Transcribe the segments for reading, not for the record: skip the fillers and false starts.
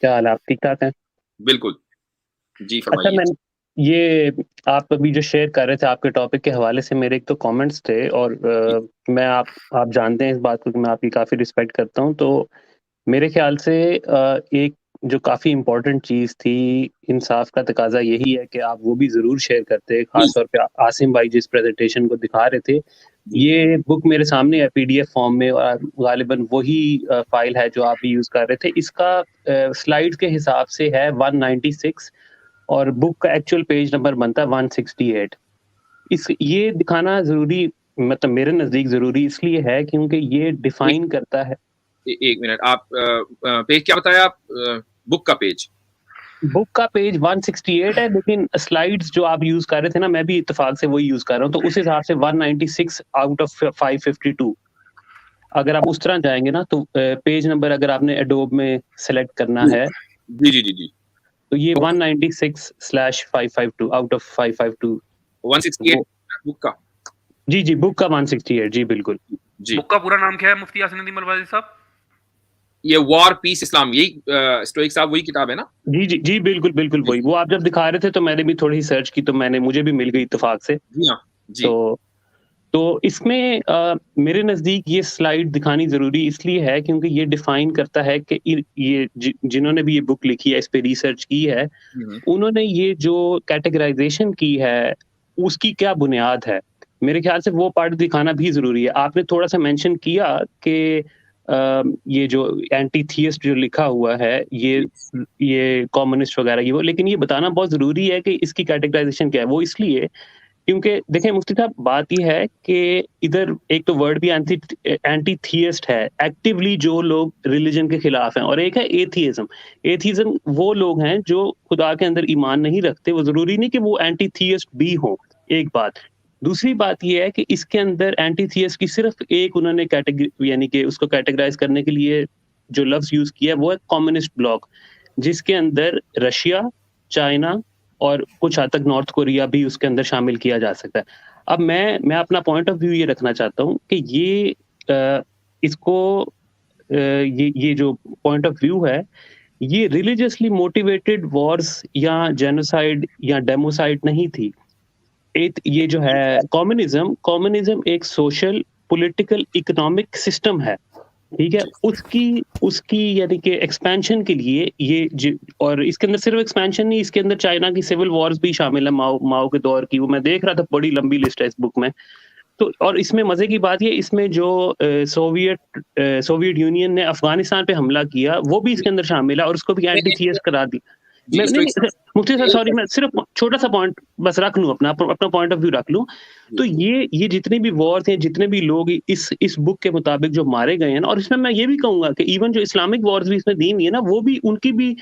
क्या हाल है? आप ठीक-ठाक हैं? बिल्कुल। जी, अच्छा फरमाइए। मैं ये आप अभी जो शेयर कर रहे थे आपके टॉपिक के हवाले से मेरे एक तो कमेंट्स थे और जी, मैं आप जानते हैं इस बात को कि मैं आपकी काफ़ी रिस्पेक्ट करता हूँ। तो मेरे ख़्याल से एक जो काफ़ी इम्पोर्टेंट चीज़ थी, इंसाफ़ का तकाज़ा यही है कि आप वो भी ज़रूर शेयर करते। ख़ास प्लीज़। तौर पे आसिम भाई जिस प्रेज़ेंटेशन को दिखा रहे थे, जी, ये बुक मेरे सामने है पीडीएफ फ़ॉर्म में और ग़ालिबन वही फ़ाइल है जो आप भी यूज़ कर रहे थे। इसका स्लाइड्स के हिसाब से है 196 और बुक का एक्चुअल पेज नंबर बनता है 168। इस ये दिखाना ज़रूरी मतलब मेरे नज़दीक ज़रूरी इसलिए है क्योंकि ये एक डिफ़ाइन करता है। 1 मिनट आप पेज क्या बताया आप? बुक का पेज? बुक का पेज 168 है लेकिन स्लाइड्स जो आप यूज़ कर रहे थे ना, मैं भी इत्तेफ़ाक से वही यूज़ कर रहा हूँ, तो उस हिसाब से 196 आउट ऑफ 552 अगर आप उस तरह जाएँगे ना तो पेज नंबर अगर आपने एडोब में सेलेक्ट करना जी। है, जी, जी, जी, जी। तो ये तो 196/552 आउट ऑफ 552 वो 168 बुक का? जी, जी, बुक का 168 जी, बिल्कुल। जी। बुक का पूरा नाम क्या है मुफ्ती यासीन मरवाजी साहब? ये वॉर, पीस, इस्लाम यही स्टोइक साहब वही किताब है ना? जी, जी, जी, बिल्कुल, बिल्कुल जी, वही। वो आप जब दिखा रहे थे तो मैंने भी थोड़ी सर्च की तो मुझे भी मिल गई इत्तेफ़ाक से। जी हाँ। जी, तो इसमें मेरे नज़दीक ये स्लाइड दिखानी ज़रूरी इसलिए है क्योंकि ये डिफ़ाइन करता है कि ये जिन्होंने भी ये बुक लिखी है, इस पे रिसर्च की है, हुँ, हुँ। उन्होंने ये जो कैटेगराइज़ेशन की है, उसकी क्या बुनियाद है? मेरे ख़्याल से वो पार्ट दिखाना भी ज़रूरी है। आपने थोड़ा-सा मेंशन किया कि ये जो एंटी थियस्ट जो लिखा हुआ है, जी, ये कम्युनिस्ट वग़ैरह ये वो, लेकिन ये बताना बहुत ज़रूरी है कि इसकी कैटेगराइज़ेशन क्या है। वो इसलिए क्योंकि देखिए मुफ्ती साहब बात ये है कि इधर एक तो वर्ड भी एंटी थियस्ट है, एक्टिवली जो लोग रिलिजन के खिलाफ हैं और एक है एथियज़्म। एथियज़्म वो लोग हैं जो खुदा के अंदर ईमान नहीं रखते, वो ज़रूरी नहीं कि वो एंटी थियस्ट भी हों, एक बात। दूसरी बात ये है कि इसके अंदर एंटी थियस्ट की सिर्फ़ एक उन्होंने यानी कि उसको कैटेगराइज़ करने के लिए जो लफ्ज़ यूज़ किया है वो है कम्युनिस्ट ब्लॉक, जिसके अंदर रशिया, चाइना और कुछ हद तक नॉर्थ कोरिया भी उसके अंदर शामिल किया जा सकता है। अब मैं अपना पॉइंट ऑफ व्यू ये रखना चाहता हूँ कि ये इसको ये जो पॉइंट ऑफ व्यू है, ये रिलिजियसली मोटिवेटेड वॉर्स या जेनोसाइड या डेमोसाइड नहीं थी। एक ये जो है कम्युनिज़्म एक सोशल, पॉलिटिकल, इकोनॉमिक सिस्टम है। ठीक है? जी, उसकी उसकी यानी कि एक्सपेंशन के लिए ये और इसके अंदर सिर्फ़ एक्सपेंशन नहीं, इसके अंदर चाइना की सिविल वॉर्स भी शामिल है माओ माओ के दौर की, वो मैं देख रहा था, बड़ी लंबी लिस्ट है इस बुक में। तो और इसमें मज़े की बात ये इसमें जो सोवियत यूनियन ने अफ़गानिस्तान पे हमला किया, वो भी जी। इसके अंदर शामिल है और उसको भी एंटी मैंने थियस्ट करार दी। मैं जी, नहीं, स्टोइक नहीं साहब मुफ्ती साहब सॉरी एक मैं सिर्फ़ छोटा-सा पॉइंट बस रख लूँ अपना पॉइंट ऑफ व्यू रख लूँ। जी, तो ये जितने भी वॉर थे, जितने भी लोग इस बुक के मुताबिक जो मारे गए हैं ना और इसमें मैं ये भी कहूँगा कि इवन जो इस्लामिक वॉर्स भी इसमें दी हुई है ना, वो भी उनकी भी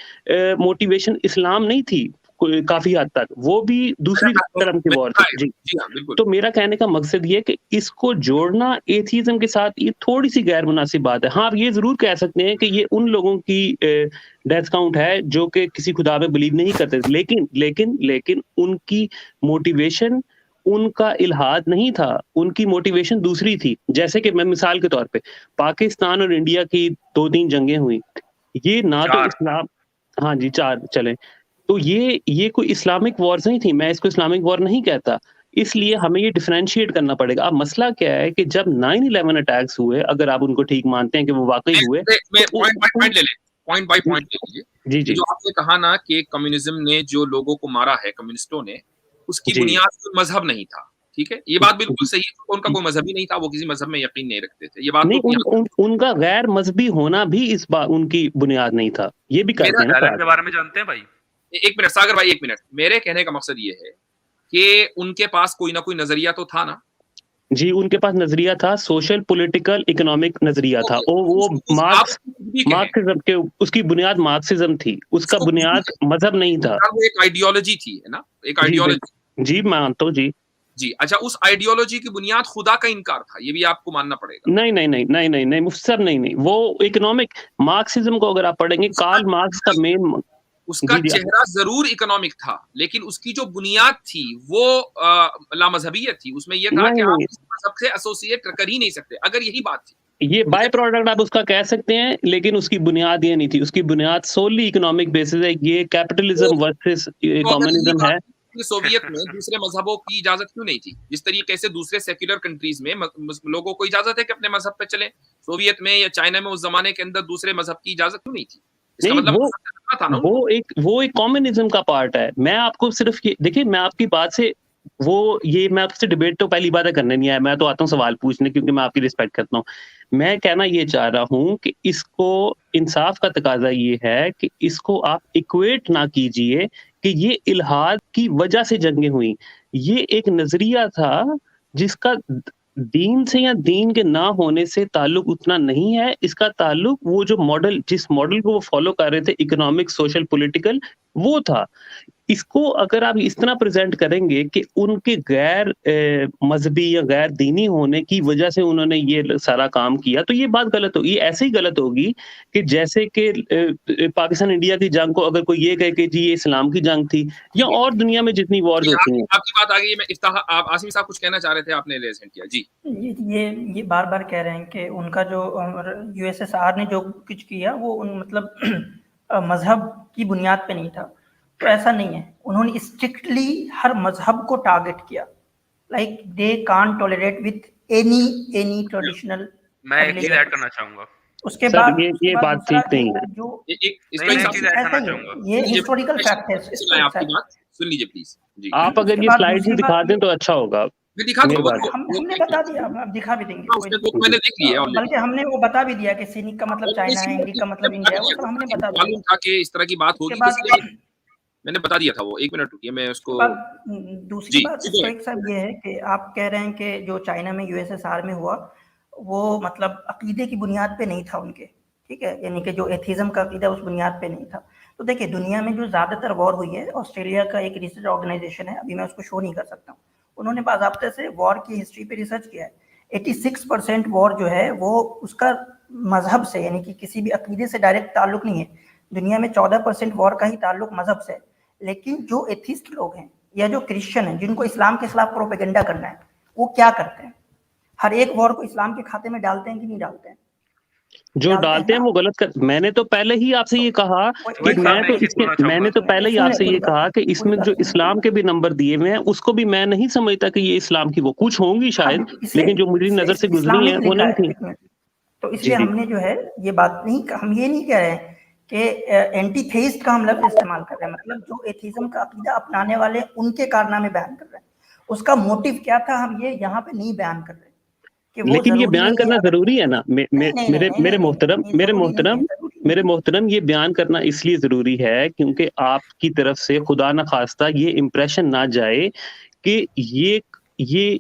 मोटिवेशन इस्लाम नहीं थी, कोई काफ़ी हद तक। वो भी दूसरी तरह के वॉर थे। जी। जी हाँ, बिल्कुल। तो मेरा कहने का मकसद ये है कि इसको जोड़ना एथियज़्म के साथ ये थोड़ी-सी गैर मुनासिब बात है। हाँ, आप ये ज़रूर कह सकते हैं कि ये उन लोगों की डेथ काउंट है जो कि किसी खुदा में बिलीव नहीं करते थे। लेकिन उनकी मोटिवेशन उनका इल्हाद नहीं था, उनकी मोटिवेशन दूसरी थी। जैसे कि मैं मिसाल के तौर पे पाकिस्तान और इंडिया की 2-3 जंगें हुई। ये ना तो 4 इस्लाम हाँ जी, 4 चलें। तो ये कोई इस्लामिक वॉर्स नहीं थी, मैं इसको इस्लामिक वॉर नहीं कहता। जी। इसलिए हमें ये डिफरेंशिएट करना पड़ेगा। अब मसला क्या है कि जब 9/11 अटैक्स हुए, अगर आप उनको ठीक मानते हैं कि वो वाक़ई हुए, मैं तो उ पॉइंट बाय उ पॉइंट ले लें, पॉइंट बाय जी, पॉइंट ले लीजिए। जी, ये जी, जो आपने कहा ना कि कम्युनिज़्म ने जो लोगों को मारा है, कम्युनिस्टों ने, उसकी जी, बुनियाद कोई मज़हब नहीं था, ठीक है? ये बात बिल्कुल सही है, क्योंकि उनका जी। कोई मज़हब ही नहीं था, वो किसी मज़हब में यकीन नहीं रखते थे। ये बात नहीं तो यहाँ उनका गैर मज़हबी होना भी उनकी बुनियाद नहीं था। ये भी मेरा करते हैं ना टैलेंट बात। के बारे में जानते हैं भाई? 1 मिनट सागर भाई 1 मिनट। मेरे कहने का मकसद ये है कि उनके पास कोई ना कोई नज़रिया तो था ना? जी, उनके पास नज़रिया था, सोशल, पॉलिटिकल, इकोनॉमिक नज़रिया था। ओके, वो आप उसको कुछ भी कहें, मार्क्सिज़्म के उसकी बुनियाद मार्क्सिज़्म थी, उसका उसको कुछ भी बुनियाद कहें, मज़हब नहीं था। यार वो एक आइडियोलॉजी थी, है ना? एक जी, आइडियोलॉजी जी, मैं मानता हूँ, जी। जी, अच्छा उस आइडियोलॉजी की बुनियाद खुदा का इनकार था, ये भी आपको मानना पड़ेगा। नहीं, नहीं, नहीं, नहीं, नहीं, नहीं, मुफ़स्सर नहीं, नहीं, वो इकोनॉमिक मार्क्सिज़्म को अगर आप पढ़ेंगे, उसका कार्ल मार्क्स का मेन उसका जी, जी। चेहरा ज़रूर इकोनॉमिक था, लेकिन उसकी जो बुनियाद थी वो लामज़हबियत थी। उसमें ये था कि नहीं, आप नहीं, इस मज़हब से एसोसिएट कर ही नहीं सकते, अगर यही बात थी। ये बाय प्रोडक्ट आप उसका कह सकते हैं, लेकिन उसकी बुनियाद ये नहीं थी। उसकी बुनियाद सोली इकोनॉमिक बेसिस है। ये कैपिटलिज्म वर्सेस तो अगर ये कम्युनिज्म बात है। कि सोवियत में दूसरे मजहबों की इजाजत क्यों नहीं थी? जिस तरीके से दूसरे सेक्युलर कंट्रीज में लोगों को इजाजत है कि अपने मजहब पे चले, सोवियत में या चाइना में उस जमाने के अंदर दूसरे मजहब की इजाजत क्यों नहीं थी? इसका नहीं, मतलब था ना उनको। वो एक कम्युनिज्म का पार्ट है। मैं आपको सिर्फ ये देखिए, मैं आपकी बात से मैं आपसे डिबेट तो पहली बात है करने नहीं आया। मैं तो आता हूँ सवाल पूछने, क्योंकि मैं आपकी रिस्पेक्ट करता हूँ। मैं कहना ये चाह रहा हूँ कि इसको इंसाफ का तकाजा ये है कि इसको आप इक्वेट ना कीजिए कि ये इल्हाद की वजह से जंगें हुई। ये एक नजरिया था जिसका दीन से या दीन के ना होने से ताल्लुक उतना नहीं है। इसका ताल्लुक वो जो मॉडल, जिस मॉडल को वो फॉलो कर रहे थे, इकोनॉमिक, सोशल, पॉलिटिकल, वो था। इसको अगर आप इस तरह प्रेजेंट करेंगे कि उनके गैर मजहबी या गैर दीनी होने की वजह से उन्होंने ये सारा काम किया, तो ये बात गलत होगी। ऐसे ही गलत होगी कि जैसे कि पाकिस्तान इंडिया की जंग को अगर कोई ये कहे कि जी ये इस्लाम की जंग थी, या और दुनिया में जितनी वॉर्स होती हैं। आपकी बात आ गई। मैं इफ्ताह, आप आसिम साहब कुछ कहना चाह रहे थे, आपने रेज किया जी। ये बार बार कह रहे हैं कि उनका जो यूएसएसआर ने जो कुछ किया वो मतलब मजहब की बुनियाद पे नहीं था। तो ऐसा नहीं है, उन्होंने स्ट्रिक्टली हर मजहब को टारगेट किया। Like they can't tolerate with any traditional. मैं एक चीज ऐड करना चाहूंगा। उसके सर, बाद ये बात ठीक नहीं है। जो ये हिस्टोरिकल फैक्ट है। आपकी बात सुन लीजिए प्लीज जी। आप अगर ये स्लाइड ही दिखा दें तो अच्छा होगा। मैं दिखा दूंगा, हमने बता दिया, हम दिखा भी देंगे। मैंने देख लिया, बल्कि हमने वो बता भी दिया कि सैनिक का मतलब चाइना है, इंडिक का मतलब इंडिया है, वो सब हमने बता दिया। मालूम था कि इस तरह की बात होगी, इसलिए मैंने बता दिया था वो। एक मिनट रुकिए, मैं उसको। दूसरी बात एक साहब ये है कि आप कह रहे हैं कि जो चाइना में यूएसएसआर में हुआ वो मतलब अकीदे की बुनियाद पे नहीं था उनके, ठीक है, यानी कि जो एथिज्म का अकीदा उस बुनियाद पे नहीं था। तो देखिए, दुनिया में जो ज़्यादातर वॉर हुई है, ऑस्ट्रेलिया का एक रिसर्च ऑर्गेनाइजेशन है, अभी मैं उसको शो नहीं कर सकता हूँ, उन्होंने बाज़ाब्ते से वॉर की हिस्ट्री पे रिसर्च किया है। 86% वॉर जो है वो उसका मजहब से, यानी कि किसी भी अकीदे से डायरेक्ट ताल्लुक नहीं है। दुनिया में 14% वॉर का ही ताल्लुक मजहब से। लेकिन जो एथिस्ट लोग हैं या जो क्रिश्चियन हैं, जिनको इस्लाम के खिलाफ प्रोपेगेंडा करना है, वो क्या करते हैं? हर एक वॉर को इस्लाम के खाते में डालते हैं कि नहीं डालते हैं? जो डालते हैं वो गलत कर। मैंने तो पहले ही आपसे ये कहा कि मैंने तो पहले ही आपसे ये कहा कि इसमें जो इस्लाम के भी नंबर दिए हुए हैं, उसको भी मैं नहीं समझता कि ये इस्लाम की वो कुछ होंगी शायद, लेकिन जो मुझे नजर से गुजरी है वो नहीं थी। तो इसलिए हमने जो है ये बात नहीं, हम ये नहीं कह रहे हैं कि एंटी थेइस्ट का हम लफ्ज इस्तेमाल कर रहे हैं, मतलब जो एथिज्म का अकीदा अपनाने वाले उनके कारनामे बयान कर रहे हैं। उसका मोटिव क्या था हम ये यहाँ पे नहीं बयान कर रहे। लेकिन ये बयान करना जरूरी है ना मेरे मोहतरम, ये बयान करना इसलिए जरूरी है क्योंकि आपकी तरफ से खुदा न खास्ता ये इम्प्रेशन ना जाए कि ये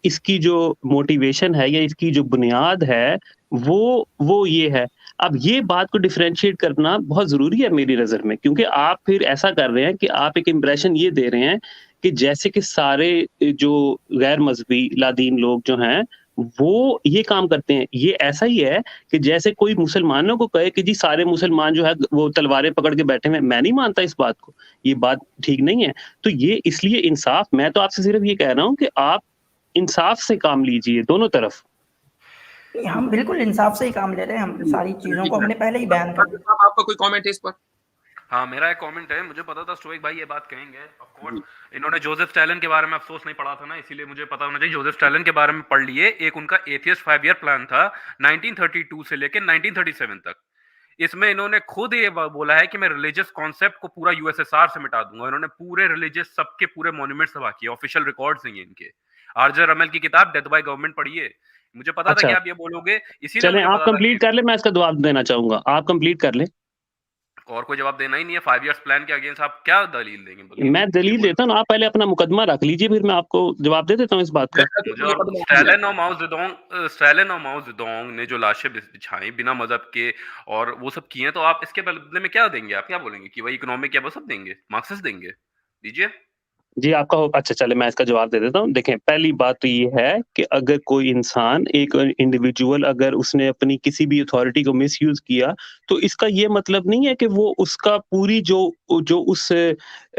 इसकी जो मोटिवेशन है या इसकी जो बुनियाद है वो ये है। अब ये बात को डिफरेंशिएट करना बहुत जरूरी है मेरी नजर में, क्योंकि आप फिर ऐसा कर रहे हैं कि आप एक इम्प्रेशन ये दे रहे हैं कि जैसे कि सारे जो गैर मजहबी लादीन लोग जो हैं वो ये काम करते हैं। ये ऐसा ही है कि जैसे कोई मुसलमानों को कहे कि जी सारे मुसलमान जो है वो तलवारें पकड़ के बैठे हैं। मैं नहीं मानता इस बात को, ये बात ठीक नहीं है। तो ये इसलिए इंसाफ, मैं तो आपसे सिर्फ ये कह रहा हूँ कि आप इंसाफ से काम लीजिए दोनों तरफ। हम बिल्कुल इंसाफ से ही काम ले रहे हैं, हम सारी चीजों को हमने पहले ही बयान कर दिया। आपका कोई कमेंट है इस पर? हाँ, मेरा एक कमेंट है। मुझे पता था स्टोइक भाई ये बात कहेंगे। ऑफ कोर्स इन्होंने जोसेफ स्टैलिन के बारे में अफसोस नहीं पढ़ा था ना, इसीलिए मुझे पता होना चाहिए। जोसेफ स्टैलिन के बारे में पढ़ लिए। एक उनका एथियस्ट 5 ईयर प्लान था 1932 से लेकर 1937 तक। इसमें इन्होंने खुद ये बोला है कि मैं रिलीजियस कॉन्सेप्ट को पूरा यूएसएसआर से मिटा दूंगा। इन्होंने पूरे रिलीजियस सबके पूरे मॉन्यूमेंट्स तबाह किए, ऑफिशियल रिकॉर्ड्स हैं इनके। आरजे रमेल की किताब डेथ बाय गवर्नमेंट पढ़िए। मुझे पता था कि आप ये बोलोगे, इसीलिए चलें आप कंप्लीट कर ले, मैं इसका जवाब देना चाहूंगा। आप कंप्लीट कर ले। और कोई जवाब देना ही नहीं है 5 इयर्स प्लान के अगेंस्ट आप क्या दलील देंगे? मैं दलील देता हूँ, आप पहले अपना मुकदमा रख लीजिए, फिर मैं आपको जवाब दे देता हूँ इस बात का। स्टैलिन और माओ जेडोंग ने जो लाशें बिछाई बिना मजहब के और वो सब किए, तो आप इसके बदले में क्या देंगे? आप क्या बोलेंगे कि वही इकोनॉमिक या वो सब देंगे, मार्क्सिस्ट देंगे? दीजिए जी आपका हो। अच्छा चले मैं इसका जवाब दे देता हूँ। देखें, पहली बात तो ये है कि अगर कोई इंसान, एक इंडिविजुअल, अगर उसने अपनी किसी भी अथॉरिटी को मिसयूज किया, तो इसका ये मतलब नहीं है कि वो उसका पूरी जो उस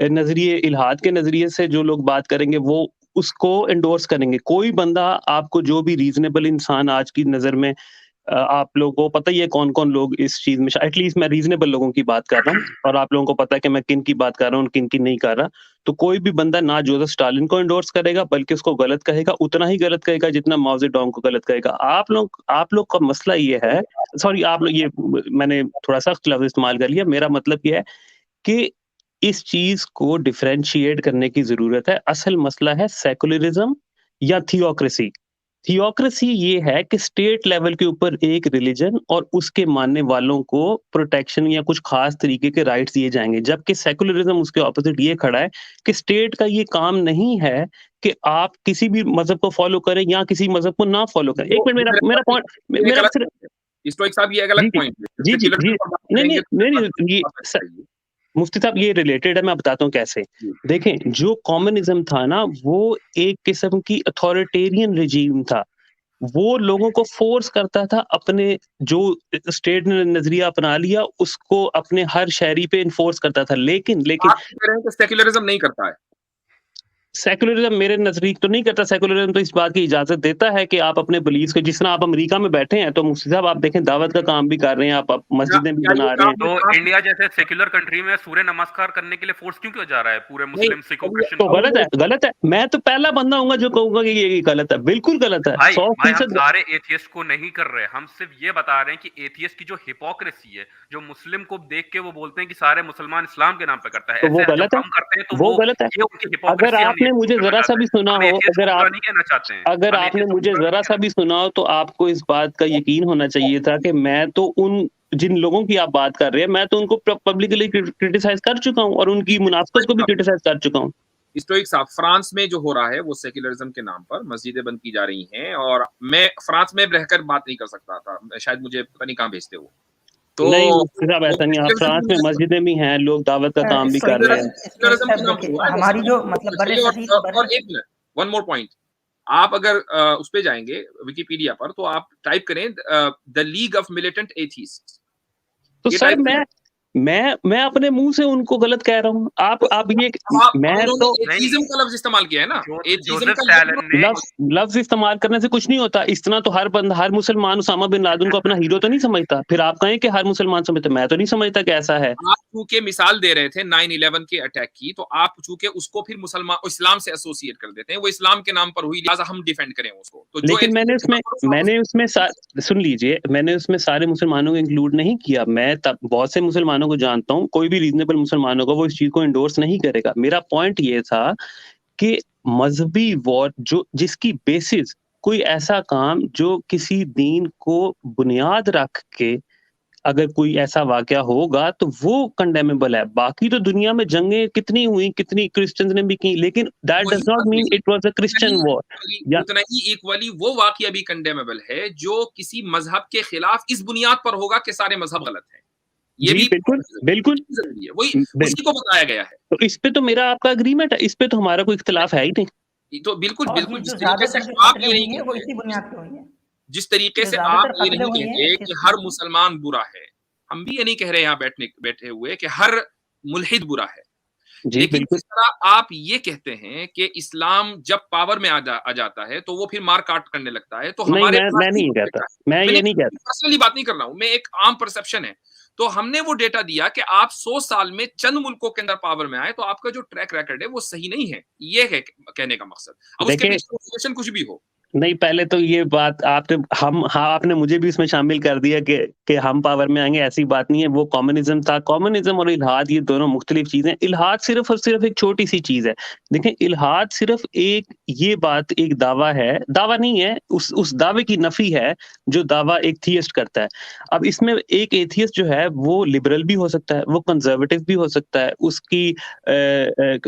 नजरिए, इल्हाद के नजरिए से जो लोग बात करेंगे वो उसको एंडोर्स करेंगे। कोई बंदा आपको जो भी रीजनेबल इंसान आज की नजर में आप लोगों को पता ही है कौन-कौन लोग इस चीज़ में एटलीस्ट मैं रीज़नेबल लोगों की बात कर रहा हूँ और आप लोगों को पता है कि मैं किन की बात कर रहा हूँ और किन की नहीं कर रहा। तो कोई भी बंदा ना जोसेफ स्टालिन को एंडोर्स करेगा बल्कि उसको गलत कहेगा, उतना ही गलत कहेगा जितना माओ ज़ेडोंग को गलत कहेगा। आप लोग का मसला ये है सॉरी आप लोग ये मैंने थोड़ा सख्त लफ्ज़ इस्तेमाल कर लिया। मेरा मतलब ये है कि इस चीज़ को डिफरेंशिएट करने की ज़रूरत है। असल मसला है सेक्युलरिज़्म या थियोक्रेसी। थियोक्रेसी ये है कि स्टेट लेवल के ऊपर एक रिलीजन और उसके मानने वालों को प्रोटेक्शन या कुछ खास तरीके के राइट्स दिए जाएँगे। जबकि सेक्युलरिज़्म उसके ऑपोज़िट ये खड़ा है कि स्टेट का ये काम नहीं है कि आप किसी भी मज़हब को फ़ॉलो करें या किसी मज़हब को ना फ़ॉलो करें। एक मिनट मेरा पॉइंट मेरा सिर्फ स्टोइक साहब ये एक अलग पॉइंट है। जी, जी, जी। नहीं, ये मुफ्ती साहब ये रिलेटेड है, मैं बताता हूँ कैसे। देखें, जो कम्युनिज़्म था ना, वो एक किस्म की अथॉरिटेरियन रिजीम था। वो लोगों को फ़ोर्स करता था अपने जो स्टेट ने नज़रिया अपना लिया, उसको अपने हर शहरी पे एनफ़ोर्स करता था। लेकिन आप कह रहे हैं कि सेक्युलरिज़्म नहीं करता है। सेक्युलरिज़्म मेरे नज़दीक तो नहीं करता। सेक्युलरिज़्म तो इस बात की इजाज़त देता है कि आप अपने बिलीव्स को जिस तरह आप अमेरिका में बैठे हैं, तो मुफ्ती साहब आप देखें दावत का काम भी कर रहे हैं, आप मस्जिदें भी बना रहे हैं। तो इंडिया जैसे सेक्युलर कंट्री में सूर्य नमस्कार करने के लिए फोर्स क्यों जा रहा है पूरे मुस्लिम सिखों क्रिश्चियन? तो गलत है। मैं तो पहला बंदा हूँगा जो कहूँगा कि ये गलत है, बिल्कुल गलत है। भाई हम सारे एथियस्ट को नहीं कर रहे, हम सिर्फ ये बता रहे हैं कि एथियस्ट की जो हिपोक्रेसी है, जो मुस्लिम को देख के वो बोलते हैं कि सारे मुसलमान इस्लाम के नाम पे करता है, तो वो गलत है। हम करते हैं तो वो गलत है। अगर आपने मुझे जरा सा भी सुना हो, अगर आपने मुझे जरा सा भी सुना हो, तो आपको इस बात का यकीन होना चाहिए था कि मैं तो उन जिन लोगों की आप बात कर रहे हैं, मैं तो उनको पब्लिकली क्रिटिसाइज कर चुका हूँ और उनकी मुनाफिकत को भी क्रिटिसाइज कर चुका हूँ। स्टोइक साहब, फ्रांस में जो हो रहा है वो सेक्युलरिज्म के नाम पर मस्जिदें बंद की जा रही हैं और मैं फ्रांस में रहकर बात नहीं कर सकता था, शायद मुझे पता नहीं कहाँ भेजते वो। तो नहीं साहब ऐसा नहीं, आप फ्रांस में मस्जिदें भी हैं, लोग दावत का काम भी कर रहे हैं। हमारी जो मतलब और एक मिनट, वन मोर पॉइंट, आप अगर उस पे जाएंगे विकिपीडिया पर तो आप टाइप करें the league of militant atheist. तो सर मैं अपने मुंह से उनको गलत कह रहा हूँ। आप ये मैं तो एथीज्म का लफ्ज इस्तेमाल किया है ना, एथीज्म का लफ्ज इस्तेमाल करने से कुछ नहीं होता। इस तरह तो हर मुसलमान उसामा बिन लादेन को अपना हीरो तो नहीं समझता। फिर आप कहें कि हर मुसलमान समझता, मैं तो नहीं समझता कि ऐसा है। आप चूंकि मिसाल दे रहे थे 9/11 के अटैक की, तो आप चूंकि उसको फिर मुसलमान इस्लाम से एसोसिएट कर देते हैं, वो इस्लाम के नाम पर हुई, लिहाजा हम डिफेंड करें उसको। तो लेकिन मैंने उसमें सुन लीजिए, मैंने उसमें सारे मुसलमानों को इंक्लूड नहीं किया। मैं बहुत से मुसलमानों को जानता हूँ, कोई भी रीजनेबल मुसलमानों को वो इस चीज को एंडोर्स नहीं करेगा। मेरा पॉइंट ये था कि मजहबी वॉर जो जिसकी बेसिस कोई ऐसा काम जो किसी दीन को बुनियाद रख के अगर कोई ऐसा वाकया होगा तो वो कंडेमेबल है। बाकी तो दुनिया में जंगें कितनी हुई, कितनी क्रिश्चियंस ने भी की, लेकिन that does not mean it was a Christian war. उतना ही इक्वली वो वाकया भी कंडेमेबल है जो किसी मजहब के खिलाफ इस बुनियाद पर होगा कि सारे मजहब गलत हैं। ये भी बिल्कुल जरूरी है, वही उसी को बताया गया है। तो इस पे तो मेरा आपका एग्रीमेंट है, इस पे तो हमारा कोई इख्तिलाफ है ही नहीं। तो बिल्कुल जिस तरीके से आप ये नहीं वो इसी बुनियाद पे हुई है, जिस तरीके से आप ये नहीं कहते कि हर मुसलमान बुरा है, हम भी ये नहीं कह रहे यहाँ बैठे हुए कि हर मुल्हिद बुरा है, लेकिन जिस तरह आप ये कहते हैं कि इस्लाम जब पावर में आ जाता है तो वो फिर मार काट करने लगता है, तो हमारे मैं नहीं कहता, मैं ये नहीं कहता, पर्सनली बात नहीं कर रहा हूँ मैं, एक आम परसेप्शन है। तो हमने वो डेटा दिया कि आप 100 साल में चंद मुल्कों के अंदर पावर में आए, तो आपका जो ट्रैक रिकॉर्ड है वो सही नहीं है, ये है कहने का मकसद। अब उसके पीछे कुछ भी हो नहीं, पहले तो ये बात आपने मुझे भी इसमें शामिल कर दिया कि हम पावर में आएंगे, ऐसी बात नहीं है। वो कम्युनिज्म था। कम्युनिज्म और इल्हाद ये दोनों मुख्तलिफ चीजें। इल्हाद सिर्फ और सिर्फ एक छोटी सी चीज है। देखें, इल्हाद सिर्फ ये बात एक दावा है, दावा नहीं है, उस दावे की नफी है जो दावा एक थियस्ट करता है। अब इसमें एक एथियस्ट जो है वो लिबरल भी हो सकता है, वो कंजर्वेटिव भी हो सकता है, उसकी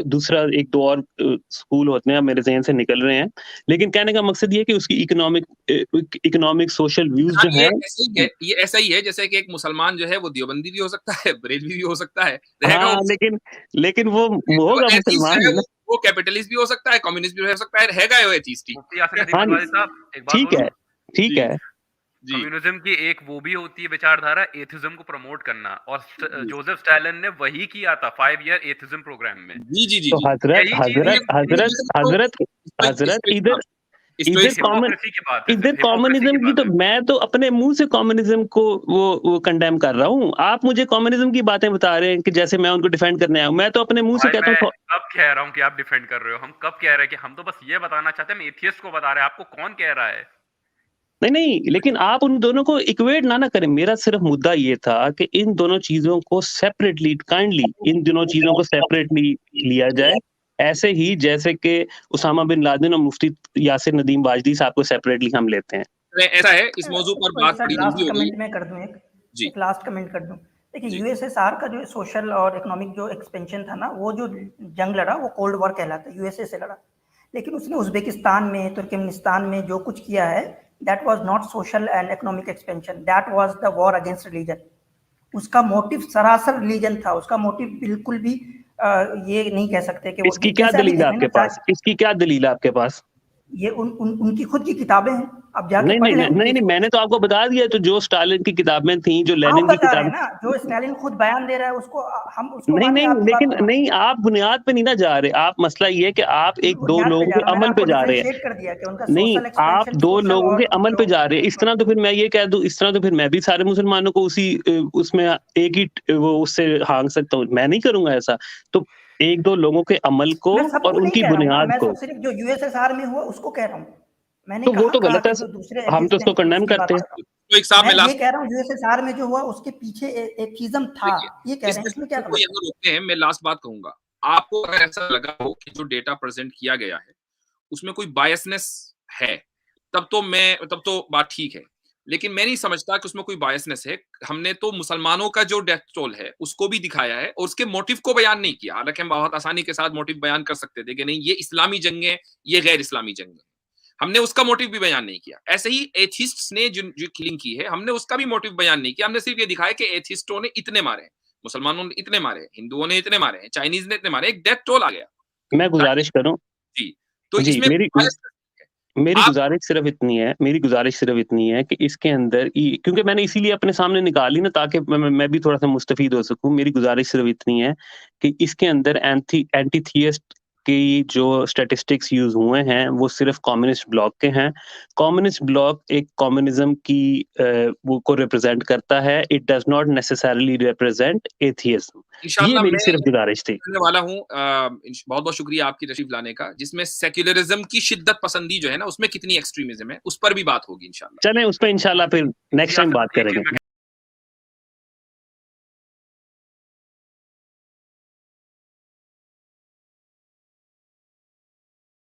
दूसरा एक दो और स्कूल होते हैं मेरे ज़हन से निकल रहे हैं, लेकिन कहने का मकसद ये कि उसकी इकोनॉमिक सोशल व्यूज जो है ये ऐसा ही है जैसे कि एक मुसलमान जो है वो देवबंदी भी हो सकता है, बरेलवी भी हो सकता है, लेकिन वो होगा मुसलमान, वो कैपिटलिस्ट भी हो सकता है, कम्युनिस्ट भी हो सकता है, रहेगा वो एथिस्ट ही। ठीक है। कम्युनिज्म की एक वो भी होती है विचारधारा एथिज्म को प्रमोट करना, और जोसेफ स्टालिन ने वही किया था 5 ईयर एथिज्म प्रोग्राम में। जी। तो हजरत इधर इधर कम्युनिज्म की तो मैं तो अपने मुंह से कम्युनिज्म को वो कंडेम कर रहा हूँ। आप मुझे कम्युनिज्म की बातें बता रहे हैं कि जैसे मैं उनको डिफेंड करने आया हूँ। मैं तो अपने मुंह से कहता हूँ। कब कह रहा हूँ कि आप डिफेंड कर रहे हो? हम कब कह रहे हैं कि हम तो बस ये बताना चाहते हैं, हम एथियस्ट को बता रहे हैं, आपको कौन कह रहा है? नहीं, लेकिन आप उन दोनों को इक्वेट ना करें। मेरा सिर्फ मुद्दा ये था कि इन दोनों चीजों को सेपरेटली, काइंडली इन दोनों चीजों को सेपरेटली लिया जाए, ऐसे ही जैसे कि उसामा बिन लादेन और मुफ्ती यासिर नदीम वाजदी साहब को सेपरेटली हम लेते हैं। ऐसा है, इस मौजू पर बात बड़ी लंबी हो गई। कमेंट मैं कर दूं एक लास्ट कमेंट कर दूं। देखिए, यूएसएसआर का जो सोशल और इकोनॉमिक जो एक्सपेंशन था ना, वो जो जंग लड़ा वो कोल्ड वॉर कहलाता है, यूएसए से लड़ा। लेकिन उसने उज्बेकिस्तान में, तुर्कमेनिस्तान में जो कुछ किया है, that was not social and economic expansion, that was the war against religion. उसका मोटिव सरासर रिलीजन था, उसका मोटिव बिल्कुल भी ये नहीं कह सकते कि इसकी क्या दलील है आपके पास? इसकी क्या दलील है आपके पास? ये उनकी खुद की किताबें हैं, आप जाके पढ़ लें। नहीं, मैंने तो आपको बता दिया। तो जो स्टालिन की किताबें थी, जो लेनिन की किताबें, जो स्टालिन खुद बयान दे रहा है उसको हम उसको नहीं, लेकिन नहीं, आप बुनियाद पे नहीं ना जा रहे। आप मसला ये है कि आप एक दो लोगों के अमल पे जा रहे हैं। नहीं, आप दो लोगों के अमल पे जा रहे हैं। इस तरह तो फिर मैं ये कह दूं, इस तरह तो फिर मैं भी सारे मुसलमानों को उसी उसमें एक ही वो उससे हाँक सकता हूँ। मैं नहीं करूंगा ऐसा। तो एक दो लोगों के अमल को और उनकी बुनियाद को, सिर्फ जो यूएसएसआर में हुआ उसको कह रहा हूँ। मैंने तो वो तो गलत है, हम तो उसको कंडेम करते हैं। तो एक साहब, मैं ये कह रहा हूँ यूएसएसआर में जो हुआ उसके पीछे एथिज्म था, ये कह रहे हैं। इसमें क्या गलत है? रोकते हैं, मैं लास्ट बात कहूंगा। आपको अगर ऐसा लगा हो कि जो डेटा प्रेजेंट किया गया है उसमें कोई बायसनेस है, तब तो बात ठीक है। लेकिन मैं नहीं समझता कि उसमें कोई बायसनेस है। हमने तो मुसलमानों का जो डेथ टोल है उसको भी दिखाया है और उसके मोटिव को बयान नहीं किया। हालांकि हम बहुत आसानी के साथ मोटिव बयान कर सकते थे कि नहीं, ये इस्लामी जंग है, ये गैर इस्लामी जंग है। हमने उसका मोटिव भी बयान नहीं किया। ऐसे ही एथिस्ट्स ने जो किलिंग की है, हमने उसका भी मोटिव बयान नहीं किया। हमने सिर्फ ये दिखाया कि एथिस्टों ने इतने मारे हैं, मुसलमानों ने इतने मारे हैं, हिंदुओं ने इतने मारे हैं, चाइनीज ने इतने मारे, एक डेथ टोल आ गया। मैं गुजारिश करूं जी, तो इसमें मेरी गुजारिश सिर्फ इतनी है कि इसके अंदर, क्योंकि मैंने इसीलिए अपने सामने निकाली ना, ताकि मैं भी थोड़ा सा मुस्तफीद हो सकूं। मेरी गुजारिश सिर्फ इतनी है कि इसके अंदर एंटी थियस्ट की जो स्टैटिस्टिक्स यूज हुए हैं वो सिर्फ कम्युनिस्ट ब्लॉक के हैं। कम्युनिस्ट ब्लॉक एक कम्युनिज्म की वो को रिप्रेजेंट करता है। It does not necessarily represent atheism. ये मेरी सिर्फ गुजारिश थी। वाला हूँ। बहुत बहुत शुक्रिया आपकी तशरीफ लाने का, जिसमें सेक्युलरिज्म की शिद्दत पसंदी जो है ना, उसमें कितनी एक्सट्रीमिज्म है, उस पर भी बात होगी इंशाल्लाह। चलें, उस पर इंशाल्लाह फिर नेक्स्ट टाइम बात करेंगे।